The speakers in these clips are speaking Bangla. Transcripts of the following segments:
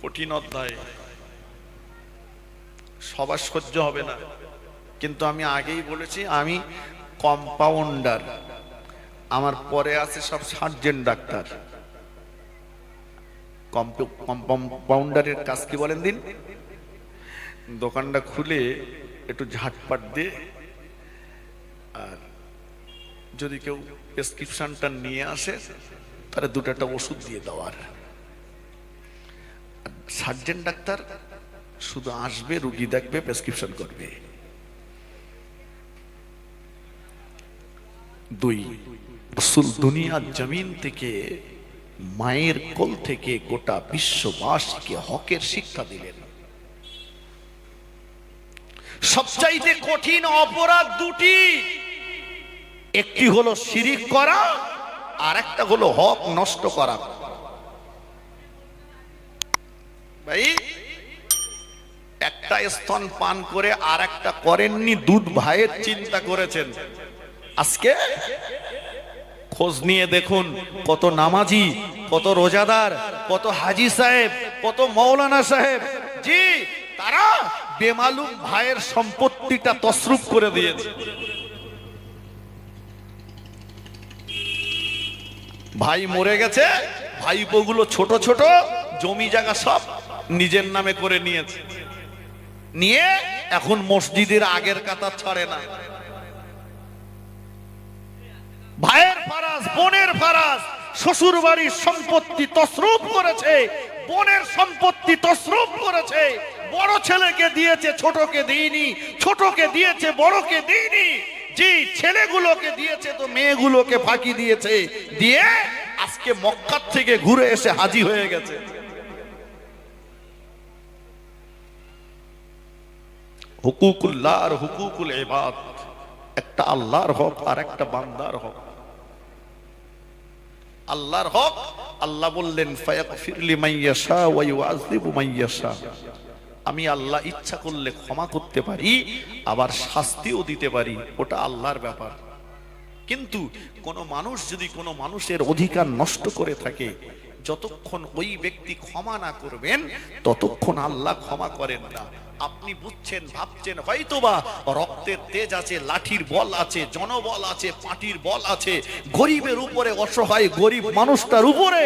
কঠিন অধ্যায়, সবার সহ্য হবে না, কিন্তু আমি আগেই বলেছি আমি কম্পাউন্ডার, আমার পরে আছে সব সার্জেন্ট ডাক্তার। কম্পাউন্ডারের কাজ কি বলেন দিন? দোকানটা খুলে একটু ঝাটপাট দিয়ে, আর যদি কেউ প্রেসক্রিপশনটা নিয়ে আসে তাহলে দুটো একটা ওষুধ দিয়ে দেওয়ার। সার্জেন্ট ডাক্তার শুধু আসবে, রুগী দেখবে, প্রেসক্রিপশন করবে। দুই, রাসূল দুনিয়ার জমিন থেকে মায়ের কোল থেকে গোটা বিশ্ববাসীকে হকের শিক্ষা দিলেন। সবচাইতে কঠিন অপরাধ দুটি, একটি হলো শিরিক করা, আর একটা হলো হক নষ্ট করা। ভাই, একটা স্তন পান করে আর একটা করেননি, দুধ ভাইয়ের চিন্তা করেছেন। আজকে খোঁজ নিয়ে দেখুন কত নামাজি, কত রোজাদার, কত হাজি সাহেব, কত মৌলানা সাহেব, জি তারা বেমালুম ভাইয়ের সম্পত্তিটা তসরুপ করে দিয়েছে। ভাই মরে গেছে, ভাইপোগুলো ছোট ছোট জমি জায়গা সব নিজের নামে করে নিয়েছে, নিয়ে এখন মসজিদের আগের কাতার ছাড়ে না। ভাইয়ের ফারাজ, বোনের ফারাজ, শ্বশুর বাড়ির সম্পত্তি তসরুপ করেছে, বোনের সম্পত্তি তসরুপ করেছে, বড় ছেলেকে দিয়েছে, ছোটকে দেয়নি, ছোটকে দিয়েছে, বড়কে দেয়নি, জি ছেলেগুলোকে দিয়েছে তো মেয়েগুলোকে ফাঁকি দিয়েছে, দিয়ে আজকে মক্কা থেকে ঘুরে এসে হাজি হয়ে গেছে। হুকুকুল্লাহ আর হুকুকুল ইবাদ, একটা আল্লাহর হক আর একটা বান্দার হক। আল্লাহর হক, আল্লাহ বললেন ফায়াগফির লিমান ইয়াশা ওয়া ইউআযিবু মান ইয়াশা, আমি আল্লাহ ইচ্ছা করলে ক্ষমা করতে পারি, আবার শাস্তিও দিতে পারি, ওটা আল্লাহর ব্যাপার। কিন্তু কোন মানুষ যদি কোনো মানুষের অধিকার নষ্ট করে থাকে, যতক্ষণ ওই ব্যক্তি ক্ষমা না করবেন ততক্ষণ আল্লাহ ক্ষমা করেন না। আপনি বুঝছেন, ভাবছেন হয়তোবা রক্তের তেজ আছে, লাঠির বল আছে, জনবল আছে, পাটির বল আছে, গরিবের উপরে, অসহায় গরিব মানুষটার উপরে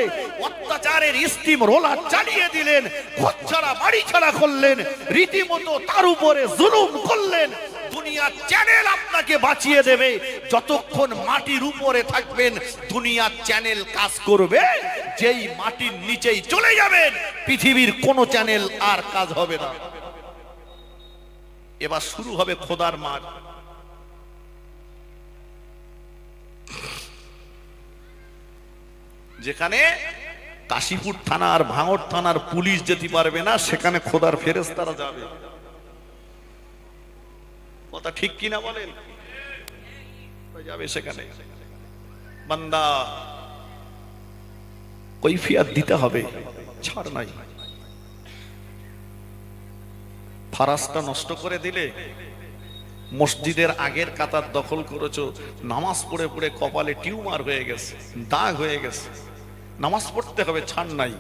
অত্যাচারের স্টিম রোলার চালিয়ে দিলেন, ঘর ছাড়া বাড়ি ছাড়া করলেন, রীতিমতো তার উপরে জুলুম করলেন। দুনিয়ার চ্যানেল আপনাকে বাঁচিয়ে দেবে, যতক্ষণ মাটির উপরে থাকবেন দুনিয়ার চ্যানেল কাজ করবে, যেই মাটির নিচেই চলে যাবেন পৃথিবীর কোন চ্যানেল আর কাজ হবে না। এবার শুরু হবে খোদার মার। যেখানে কাশীপুর থানা আর ভাঙড় থানার পুলিশ যেতে পারবে না, সেখানে খোদার ফেরেশতারা যাবে। কথা ঠিক কিনা বলেন? যাবে সেখানে। বান্দা কৈফিয়ত দিতে হবে, ছাড় নাই। ফারাজটা নষ্ট করে দিলে, মসজিদের আগের কাতার দখল করেছো, নামাজ পড়ে পড়ে কপালে টিউমার হয়ে গেছে, দাগ হয়ে গেছে, নামাজ পড়তে হবে, ছাড় নাই।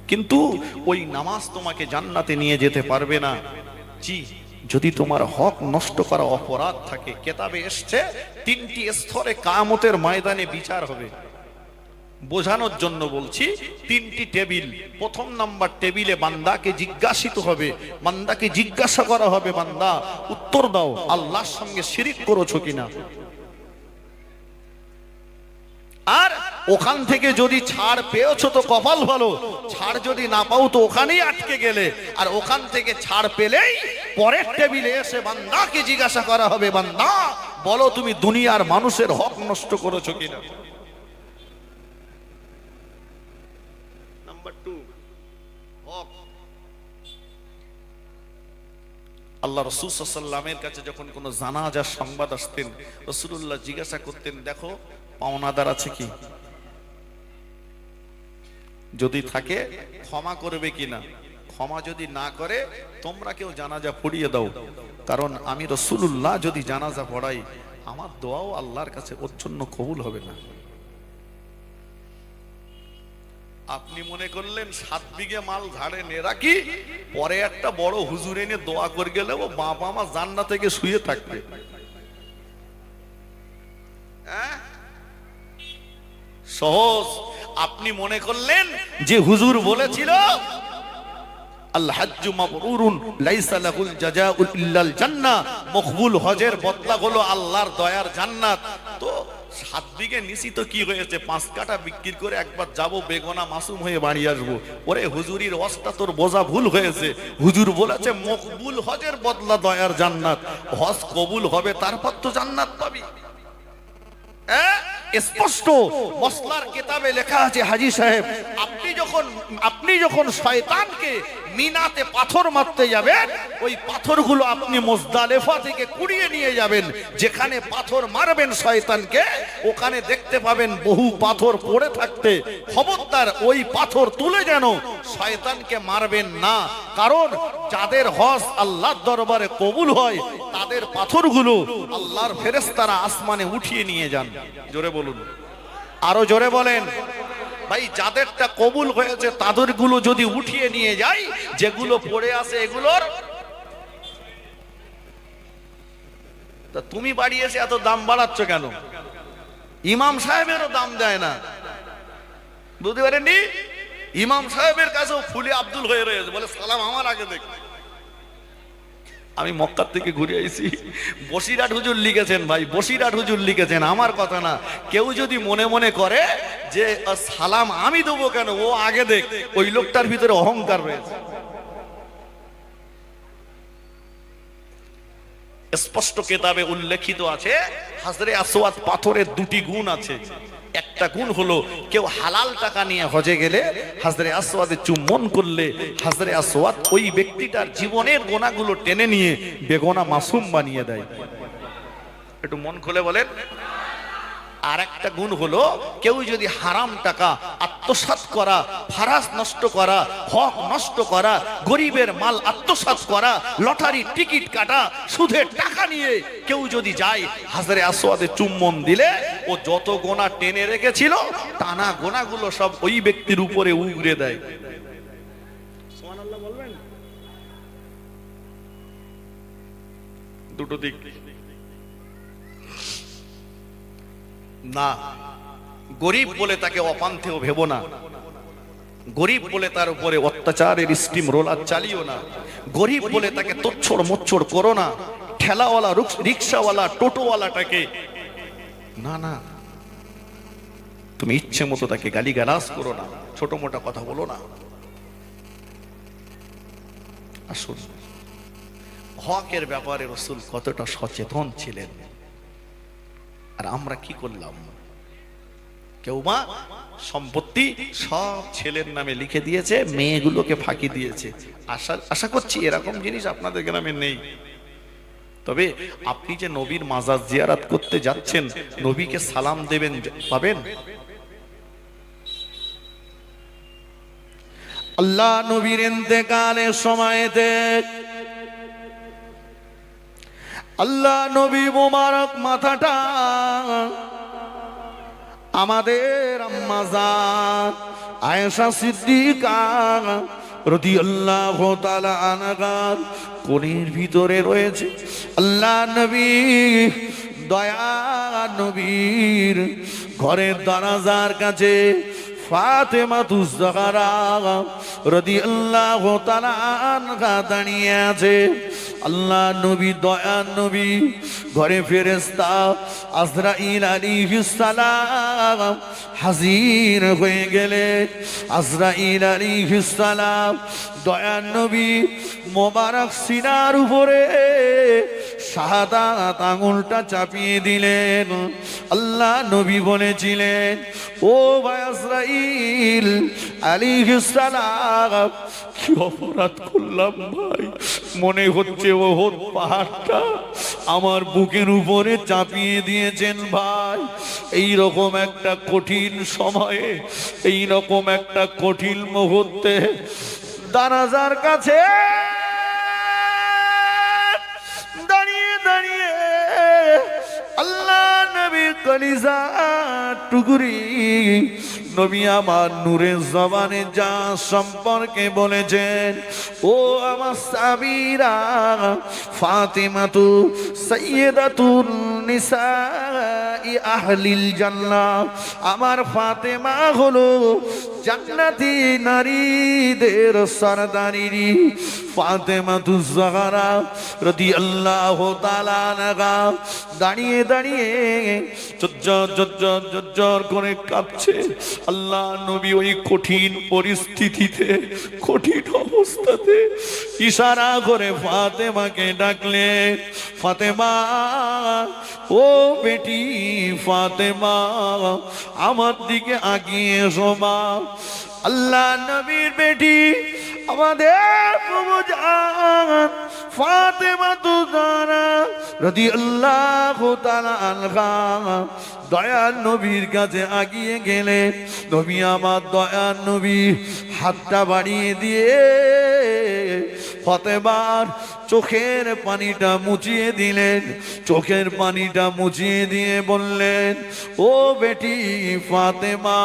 কিন্তু ওই নামাজ তোমাকে জান্নাতে নিয়ে যেতে পারবে না। জি, যদি তোমার হক নষ্ট করা অপরাধ থাকে। কেতাবে এসছে তিনটি স্তরে কিয়ামতের ময়দানে বিচার হবে। বোঝানোর জন্য বলছি, তিনটি টেবিল। প্রথম নাম্বার টেবিলে বান্দাকে জিজ্ঞাসিত হবে, বান্দাকে জিজ্ঞাসা করা হবে, বান্দা উত্তর দাও, আল্লাহর সঙ্গে শিরিক করেছো কিনা। আর ওখান থেকে যদি ছাড় পেয়েছো তো কপাল ভালো, ছাড় যদি না পাও তো ওখানেই আটকে গেলে। আর ওখান থেকে ছাড় পেলেই পরের টেবিলে এসে বান্দাকে জিজ্ঞাসা করা হবে, বান্দা বলো তুমি দুনিয়ার মানুষের হক নষ্ট করেছো কিনা। নাম্বার 2, হক। আল্লাহ রাসূল সাল্লাল্লাহু আলাইহি ওয়াসাল্লামের কাছে যখন কোনো জানাজার সংবাদ আসতেন, রাসূলুল্লাহ জিজ্ঞাসা করতেন, দেখো পাওনাদার আছে কি, যদি থাকে ক্ষমা করবে কিনা। ক্ষমা যদি না করে তোমরা কেউ জানাজা পড়িয়ে দাও। কারণ আমি রাসূলুল্লাহ যদি জানাজা পড়াই আমার দোয়াও আল্লাহর কাছে ওর জন্য কবুল হবে না। আপনি মনে করলেন 7 বিঘে মাল ঝাড়ে নে রাখি, পরে একটা বড় হুজুর এনে দোয়া করে গেলে ও বাবা মা জান্নাতে থেকে শুয়ে থাকবে। সহজ। আপনি মনে করলেন যে হুজুর বলেছিল আল হাজ্জু মাবরুরুন লাইসা লাহুল জাযাউল ইল্লাল জান্নাহ, মকবুল হজের বদলা হলো আল্লাহর দয়ার জান্নাত। তো 7 বিঘে নিচি তো কি হয়েছে, 5 কাঠা বিক্রি করে একবার যাব বেগনা মাসুম হয়ে বাড়ি আসবো। ওরে হুজুরির ওয়াজটা তোর বোঝা ভুল হয়েছে। হুজুর বলেছে মকবুল হজের বদলা দয়ার জান্নাত, হজ কবুল হবে তারপর তো জান্নাত পাবি। স্পষ্ট মসলার কিতাবে লেখা আছে হাজী সাহেব, আপনি যখন শয়তানকে মিনাতে পাথর মারতে যাবেন, ওই পাথরগুলো আপনি মুজদালিফা থেকে কুড়িয়ে নিয়ে যাবেন। যেখানে পাথর মারবেন শয়তানকে, ওখানে দেখতে পাবেন বহু পাথর পড়ে থাকতে। খবরদার ওই পাথর তুলে যেন শয়তানকে মারবেন না, কারণ যাদের হজ আল্লাহর দরবারে কবুল হয় তাদের পাথরগুলো আল্লাহর ফেরেশতারা আসমানে উঠিয়ে নিয়ে যান। জোরে বলুন, আরো জোরে বলেন। ভাই যাদেরটা কবুল হয়েছে তাদের গুলো যদি উঠিয়ে নিয়ে যায়, যেগুলো পড়ে আছে এগুলোর, তা তুমি বাড়ি এসে এত দাম বাড়াচ্ছ কেন? ইমাম সাহেবেরও দাম দেয় না, বুঝতে পারেননি? ইমাম সাহেবের কাছেও ফুলে আব্দুল হয়ে রয়েছে, বলে সালাম আমার আগে দেখ। আমি মক্কা থেকে ঘুরে আইছি, বসিরহাট হুজুর লিখেছেন, ভাই বসিরহাট হুজুর লিখেছেন, আমার কথা না। কেউ যদি মনে মনে করে যে সালাম আমি দেবো কেন, ও আগে দেখ, ওই লোকটার ভিতরে অহংকার রয়েছে। স্পষ্ট কিতাবে উল্লেখিত আছে হাজরে আসওয়াদ পাথরের 2টি গুণ আছে। একটা গুণ হলো কেউ হালাল টাকা নিয়ে হজে গেলে হাজরে আসওয়াদে চুম্বন করলে হাজরে আসওয়াদ ওই ব্যক্তিটার জীবনের গোনাগুলো টেনে নিয়ে বেগোনা মাসুম বানিয়ে দেয়। একটু মন খুলে বলেন। আর একটা গুণ হলো কেউ যদি হারাম টাকা আত্মসাৎ করা, ফারাজ নষ্ট করা, হক নষ্ট করা, গরিবের মাল আত্মসাৎ করা, লটারি টিকিট কাটা, সুদের টাকা নিয়ে কেউ যদি যায় হাজরে আসওয়াদে চুম্বন দিলে ও যত গোনা টেনে রেখেছিল টানা গোনাগুলো সব ওই ব্যক্তির উপরে উগরে দেয়। সুবহানাল্লাহ বলবেন। দুটো দিক না, গরিব বলে তাকে অপান্থেও ভেবো না, গরিব বলে তার উপরে অত্যাচারের স্টিম রোলার চালিও না, গরিব বলে তাকে তোচ্ছড় মোচ্ছড় করো না, ঠেলাওয়ালা রিক্সাওয়ালা টোটোওয়ালাটাকে না না, তুমি ইচ্ছে মতো তাকে গালিগালাজ করো না, ছোট মোটা কথা বলো না। আসুন, হকের ব্যাপারে রাসূল কতটা সচেতন ছিলেন, আর আমরা কি করলাম? কেউ মা সম্পত্তি সব ছেলের নামে লিখে দিয়েছে, মেয়েগুলোকে ফাঁকি দিয়েছে। আশা করছি এরকম জিনিস আপনাদের গ্রামে নেই। তবে আপনি যে নবীর মাজার জিয়ারত করতে যাচ্ছেন, নবীকে সালাম দেবেন, পাবেন। আল্লাহ নবীর ইন্তেকালের সময়তে আল্লাহ নবী মুবারক মাথাটা আমাদের আম্মা জান আয়েশা সিদ্দিকা রাদিয়াল্লাহু তাআলা আনহার কোলের ভিতরে রয়েছে। আল্লাহ নবী দয়া নবীর ঘরের দরজার কাছে ফাতেমাতুজ জাহরা রাদিয়াল্লাহু তাআলা আনহা দাঁড়িয়ে আছে। আল্লাহ নবী দয়া নবী ঘরে ফেরেশতা আজরাইল আলাইহিস সালাম হাজির হয়ে গেলে আজরাইল আলাইহিস সালাম দয়া নবী মোবারক সিনার উপরে শাহাদাত আঙুলটা চাপিয়ে দিলেন। আল্লাহ নবী বলেছিলেন, ও ভাই আজরাইল আলাইহিস সালাম, কি অপরাধ করলাম ভাই? মনে হচ্ছে ওহদ পাহাড়টা আমার বুকের উপরে চাপিয়ে দিয়েছেন ভাই। এই রকম একটা কঠিন সময়ে, এই রকম একটা কঠিন মুহূর্তে দারাজার কাছে কলিজার টুকরি নবী আমার নূরের জবানে যা সম্পর্কে বলেছেন, ও আমার সাবিরা, ফাতেমা তু সাইয়্যিদাতুন নিসাই আহলিল জান্নাহ, আমার ফাতেমা হলো জান্নাতি নারীদের সরদারিনী। ফাতেমাতুজ জাহরা রাদিয়াল্লাহু তাআলা আনহা দাঁড়িয়ে দাঁড়িয়ে জজ্জর করে কাঁদছে। আল্লাহ নবী ওই কঠিন পরিস্থিতিতে, কঠিন অবস্থাতে ইশারা করে ফাতেমাকে ডাকলেন, ফাতেমা, ও বেটি ফাতেমা, আমার দিকে আগিয়ে এসো মা। আল্লাহ নবীর বেটি আমাদের প্রভু জান ফাতেমা তুজারা রাদিয়াল্লাহু তাআলা আনহা দয়ার নবীর কাছে আগিয়ে গেলেন। নবী আমার দয়ার নবী হাতটা বাড়িয়ে দিয়ে ফাতেমার চোখের পানিটা মুছিয়ে দিলেন। চোখের পানিটা মুছিয়ে দিয়ে বললেন, ও বেটি ফাতেমা,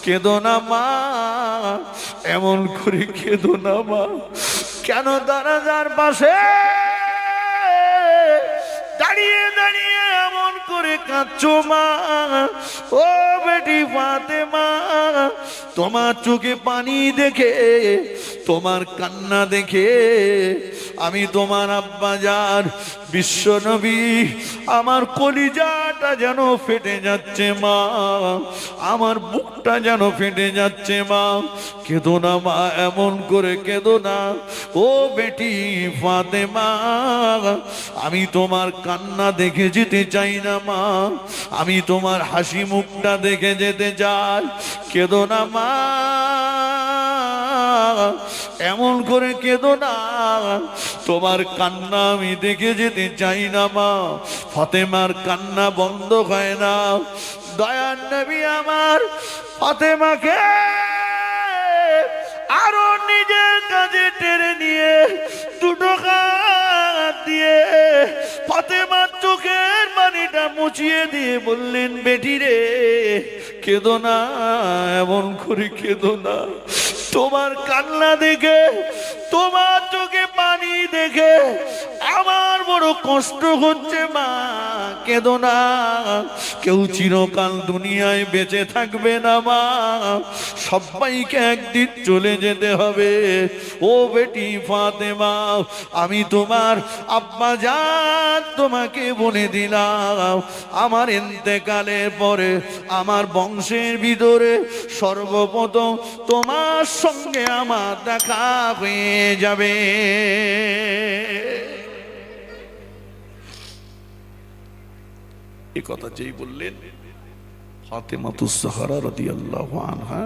কেঁদো না মা, এমন করে কেঁদো না মা। কেন দরজার পাশে দাঁড়িয়ে দাঁড়িয়ে এমন করে কাঁদছো মা? ও বেটি ফাতেমা, তোমার চোখে পানি দেখে, তোমার কান্না দেখে আমি তোমার আব্বাজান বিশ্ব নবী আমার কলিজাটা যেন ফেটে যাচ্ছে মা, আমার বুকটা যেন ফেটে যাচ্ছে মা। কেঁদো না মা, এমন করে কেঁদো না। ও বেটি ফাতেমা, আমি তোমার কান্না দেখে যেতে চাই না মা, আমি তোমার হাসি মুখটা দেখে যেতে চাই। কেঁদো না মা, এমন করে কেঁদো না, তোমার কান্না আমি দেখে যেতে চাই না মা। ফাতেমার কান্না বন্ধ হয় না। দয়ার নবী আমার ফাতেমাকে আরো নিজের কাছে টেনে নিয়ে দুটো হাত দিয়ে ফাতেমার চোখের পানিটা মুছিয়ে দিয়ে বললেন, বেটি রে কেঁদো না, এমন করে কেঁদো না। তোমার কান্না দেখে, তোমার চোখে পানি দেখে আমার বড় কষ্ট হচ্ছে মা, কেঁদো না। কেউ চিরকাল দুনিয়ায় বেঁচে থাকবে না মা, সবাইকে একদিন চলে যেতে হবে। ও বেটি ফাতেমা, আমি তোমার আব্বা জান তোমাকে বলে দিলাম, আমার ইন্তেকালের পরে আমার বংশের ভিতরে সর্বপ্রথম তোমার সঙ্গে আমার দেখা হয়ে যাবে। এই কথা যেই বললেন, ফাতেমাতুজ জাহরা রাদিয়াল্লাহু আনহা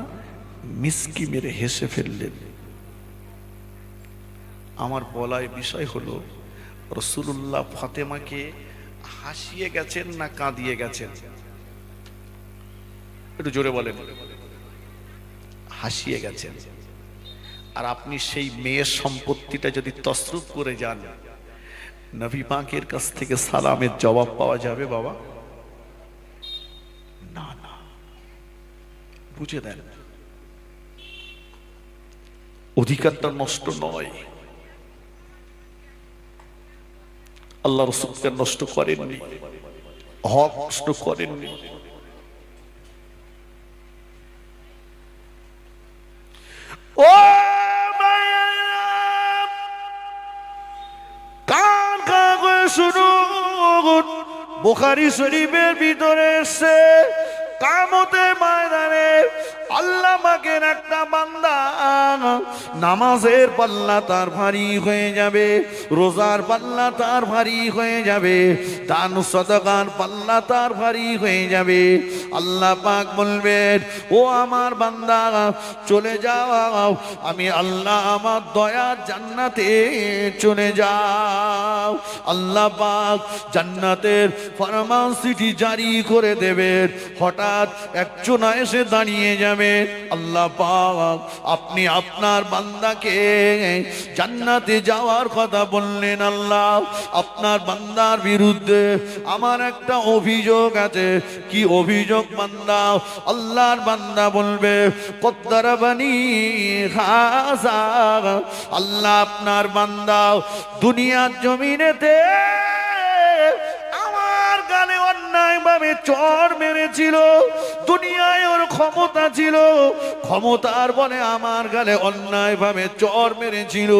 মিসকি মেরে হেসে ফেললেন। আমার বলায় বিষয় হলো, রাসূলুল্লাহ ফাতেমাকে হাসিয়ে গেছেন না কাঁদিয়ে গেছেন? একটু জোরে বলেন। হাসিয়ে গেছেন। আর আপনি সেই মেয়ের সম্পত্তিটা যদি তসরুফ করে যান, নবী পাকের কাছ থেকে সালামের জবাব পাওয়া যাবে বাবা? না না, বুঝে দেন, অধিকারটা নষ্ট নয়। আল্লাহ রাসূলকে নষ্ট করেননি, হক নষ্ট করেননি। ও কান কাগজ শুনুন, বুখারী শরীফের ভিতরে এসেছে, কিয়ামতের ময়দানে আল্লাহ পাকের একটা বান্দা নামাজের পাল্লা তার ভারী হয়ে যাবে, রোজার পাল্লা তার ভারী হয়ে যাবে, দান সাদাকার পাল্লা তার ভারী হয়ে যাবে। আল্লাহ পাক বলবেন, ও আমার বান্দা চলে যাও, আমি আল্লাহ আমার দয়ার জান্নাতে চলে যাও। আল্লাহ পাক জান্নাতের ফরমান চিঠি জারি করে দেবেন। হঠাৎ একজন এসে দাঁড়িয়ে যাবে, আলামিন আল্লাহ পাক আপনি আপনার বান্দাকে জান্নাতে যাওয়ার কথা বললেন। আল্লাহ আপনার বান্দার বিরুদ্ধে আমার একটা অভিযোগ আছে। কি অভিযোগ বান্দা? আল্লাহর বান্দা বলবে কদ্দারাবানি হাযা, আল্লাহ আপনার বান্দা দুনিয়ার জমিনেতে আমার গালে অন্যায় ভাবে চড় মেরেছিল। দুনিয়ায় ওর ক্ষমতা ছিল, ক্ষমতার বলে আমার গালে অন্যায় ভাবে চড় মেরেছিল।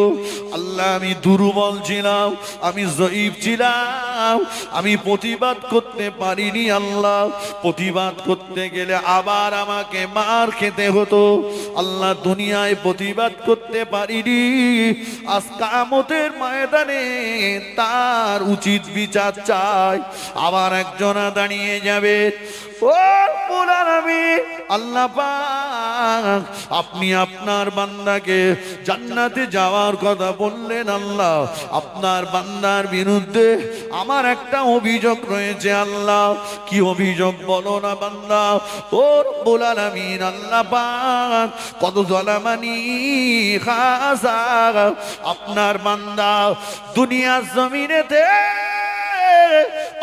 আল্লাহ আমি দুর্বল ছিলাম, আমি জয়ীফ ছিলাম, আমি প্রতিবাদ করতে পারিনি। আল্লাহ প্রতিবাদ করতে গেলে আবার আমাকে মার খেতে হতো। আল্লাহ দুনিয়ায় প্রতিবাদ করতে পারিনি, আজ কিয়ামতের ময়দানে তার উচিত বিচার চাই। আবার একজনা দাঁড়িয়ে যাবে, ও রব্বুল আলামিন আল্লাহ পাক আপনি আপনার বান্দাকে জান্নাতে যাওয়ার কথা বললেন। আল্লাহ আপনার বান্দার বিরুদ্ধে আমার একটা অভিযোগ রয়েছে। আল্লাহ কি অভিযোগ বলো না বান্দা। ও রব্বুল আলামিন আল্লাহ পাক কত জালামানি খাসা, আপনার বান্দা দুনিয়ার জমিনেতে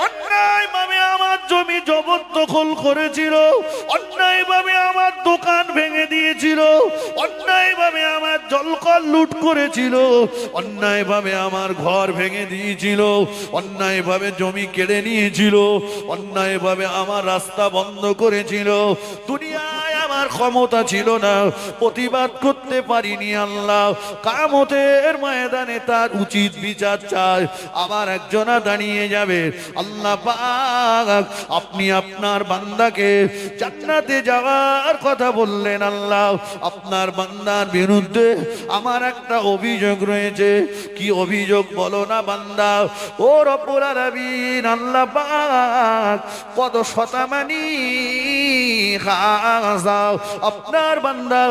অন্যায় ভাবে আমার জমি জবরদখল করেছিল, অন্যায় ভাবে আমার দোকান ভেঙে দিয়েছিল, অন্যায় ভাবে আমার জলকল লুট করেছিল, অন্যায় ভাবে আমার ঘর ভেঙে দিয়েছিল, অন্যায় ভাবে জমি কেড়ে নিয়েছিল, অন্যায় ভাবে আমার রাস্তা বন্ধ করেছিল। দুনিয়ায় আমার ক্ষমতা ছিল না, প্রতিবাদ করতে পারিনি। আল্লাহ কিয়ামতের ময়দানে তার উচিত বিচার চাই। আবার একজনা দাঁড়িয়ে যাবে, আল্লাহ পাক আপনি আপনার বান্দাকে জান্নাতে যাওয়ার কথা বললেন। আল্লাহ আপনার বান্দার বিরুদ্ধে আমার একটা অভিযোগ রয়েছে। কি অভিযোগ বলো না বান্দা। ও রব্বুল আলামিন আল্লাহ পাক কত শতামানি খাজা, আপনার বান্দা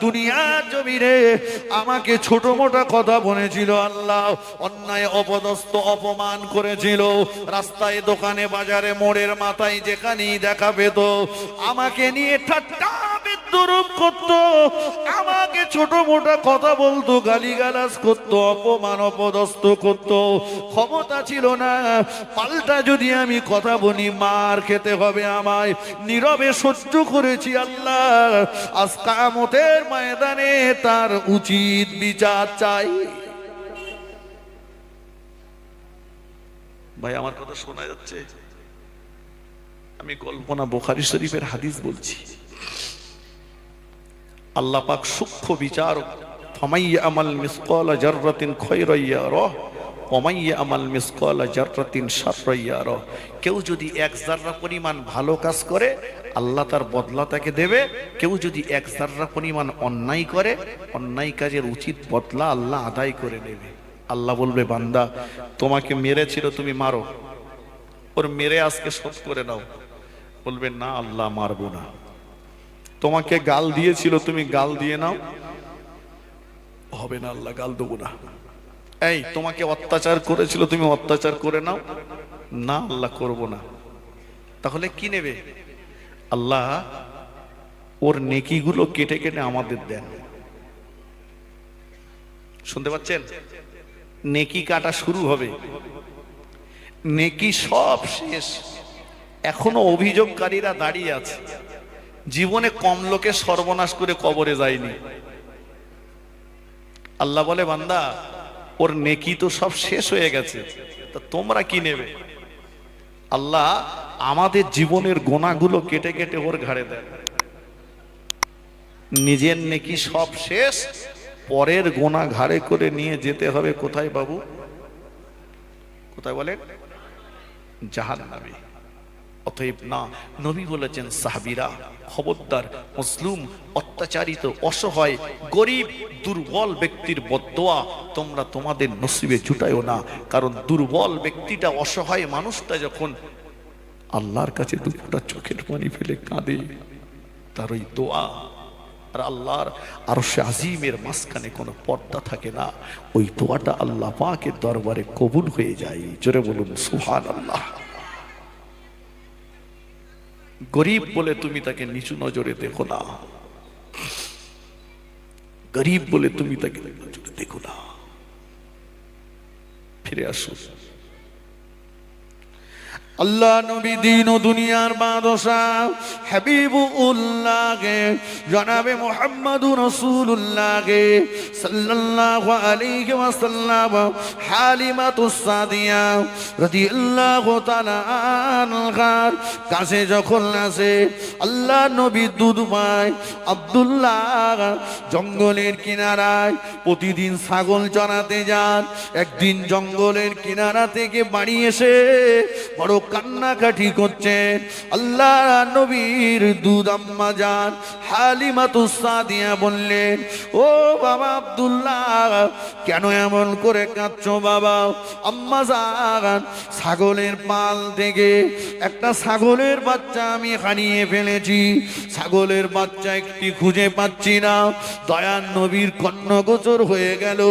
দুনিয়ার জমিনে আমাকে ছোট মোটা কথা বলেছিল। আল্লাহ অন্যায় অপদস্থ অপমান করেছিল, রাস্তায় দোকানে বাজারে মোড়ের মাথায় যেখানেই দেখা পেত আমাকে নিয়ে ঠাট্টা বিদ্রুপ করত, আমাকে ছোট মোটা কথা বলতো, গালিগালাজ করত, অপমান অপদস্থ করত। ক্ষমতা ছিল না, পাল্টা যদি আমি কথা বলি মার খেতে হবে আমায়, নীরবে সহ্য করেছি। আল্লাহ আজ কিয়ামতের ময়দানে তার উচিত বিচার চাই। ভাই আমার কথা শোনা যাচ্ছে? আমি গল্প না, বুখারী শরীফের হাদিস বলছি। আল্লাহ পাক সূক্ষ্ম বিচারক। ফামাইয়া আমাল মিসকালা জাররাতিন খায়রান ইয়ারাহ ওয়া মাইয়া আমাল মিসকালা জাররাতিন শাররান ইয়ারাহ। কেউ যদি এক জাররা পরিমাণ ভালো কাজ করে আল্লাহ তার বদলা তাকে দেবে। কেউ যদি এক জাররা পরিমাণ অন্যায় করে অন্যায় কাজের উচিত বদলা আল্লাহ আদায় করে নেবে। আল্লাহ বলবে বান্দা তোমাকে মেরেছিল, তুমি মারো, ওর মেরে আজকে শোধ করে নাও। বলবে না আল্লাহ মারবো না। তোমাকে গাল দিয়েছিল, তুমি গাল দিয়ে নাও। হবে না আল্লাহ গাল দেবো না। এই তোমাকে অত্যাচার করেছিল, তুমি অত্যাচার করে নাও। না আল্লাহ করব না। তাহলে কি নেবে? আল্লাহ ওর নেকিগুলো কেটে কেটে আমাদের দেন। শুনতে পাচ্ছেন? নেকি কাটা শুরু হবে, নেকি সব শেষ, এখনো অভিযোগকারীরা দাঁড়িয়ে আছে। জীবনে কম লোকে সর্বনাশ করে কবরে যায়নি। আল্লাহ বলে বান্দা ওর নেকি তো সব শেষ হয়ে গেছে, তা তোমরা কি নেবে? আল্লাহ আমাদের জীবনের গোনাগুলো কেটে কেটে ওর ঘাড়ে দেয়। নিজের নেকি সব শেষ, পরের গোনা ঘাড়ে করে নিয়ে যেতে হবে কোথায় বাবু? কোথায় বলেন? জাহান্নামে। অতএব না, নবী বলেছেন সাহাবীরা খবরদার মুসলিম অত্যাচারিত অসহায় গরিব দুর্বল ব্যক্তির বদদোয়া তোমরা তোমাদের নসিবে জুটায়ও না। কারণ দুর্বল ব্যক্তিটা অসহায় মানুষটা যখন আল্লাহর কাছে দুপুরটা চোখের পানি ফেলে কাঁদে, তার ওই দোয়া আর আল্লাহর আরশে আজিমের মাঝখানে কোনো পর্দা থাকে না, ওই দোয়াটা আল্লাহ পাকের দরবারে কবুল হয়ে যায়। জোরে বলুন সুবহানাল্লাহ। গরিব বলে তুমি তাকে নিচু নজরে দেখো না, গরিব বলে তুমি তাকে দেখো না। ফিরে আসুন। আল্লাহ নবী দিন ও দুনিয়ার বাদশাহ হাবিবুল্লাহকে জনাবে মুহাম্মদুর রাসূলুল্লাহকে সাল্লাল্লাহু আলাইহি ওয়াসাল্লাম হালিমাতুস সাদিয়া রাদিয়াল্লাহু তাআলা আনহার কাছে যখন আসে আল্লাহ নবী দুধ পায়। আব্দুল্লাহ জঙ্গলের কিনারায় প্রতিদিন ছাগল চরাতে যান। একদিন জঙ্গলের কিনারা থেকে বাড়ি এসে বড় কান্নাকাটি করছেন। আল্লাহ নবীর দুধ আম্মা জান হালিমাতুস সাদিয়া বললেন, ও বাবা আব্দুল্লাহ, কেন এমন করে কাঁদছো বাবা? আম্মা জান, ছাগলের পাল থেকে একটা ছাগলের বাচ্চা আমি হারিয়ে ফেলেছি। ছাগলের বাচ্চা একটি খুঁজে পাচ্ছি না। দয়ার নবীর কর্ণগোচর হয়ে গেল।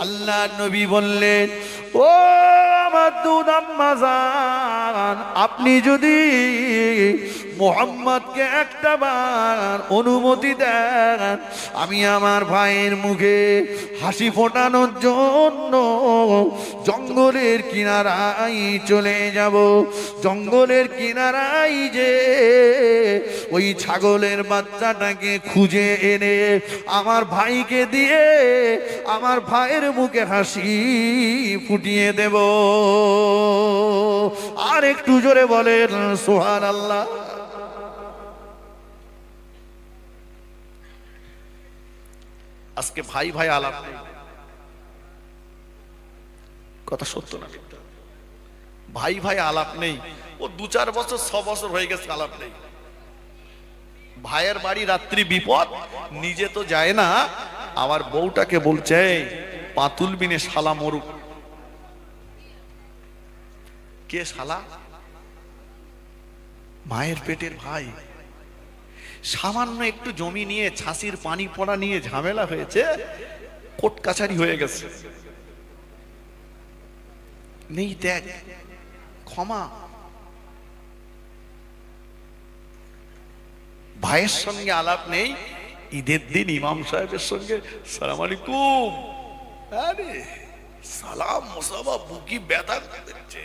আল্লাহ নবী বললেন, ও আমার দুধ আম্মা জান, আপনি যদি মুহাম্মদকে একটা বার অনুমতি দেন, আমি আমার ভাইয়ের মুখে হাসি ফোটানোর জন্য জঙ্গলের কিনারায় চলে যাব। জঙ্গলের কিনারায় যে ওই ছাগলের বাচ্চাটাকে খুঁজে এনে আমার ভাইকে দিয়ে আমার ভাইয়ের মুখে হাসি ফুটিয়ে দেব। আর একটু জোরে বলেন সুবহানাল্লাহ। আজকে ভাই ভাই আলাপ নেই, কথা সত্য না? ভাই ভাই আলাপ নেই। ও 2-4 বছর 6 বছর হয়ে গেছে আলাপ নেই। ভাইয়ের বাড়ি রাত্রি বিপদ, নিজে তো যায় না, আমার বউটাকে বলছে পাতুল বিনে শালা মরুক। কে শালা? মায়ের পেটের ভাই। সামান্য একটু জমি নিয়ে ছাসির পানি পড়া নিয়ে ঝামেলা হয়েছে, কোর্ট কাছারি হয়ে গেছে, নেই ত্যাগ, ক্ষমা। ভাইয়ের সঙ্গে আলাপ নেই। ঈদের দিন ইমাম সাহেবের সঙ্গে সালাম আলাইকুম, আরে সালাম মুসাফা, বুকি ব্যথা করছে।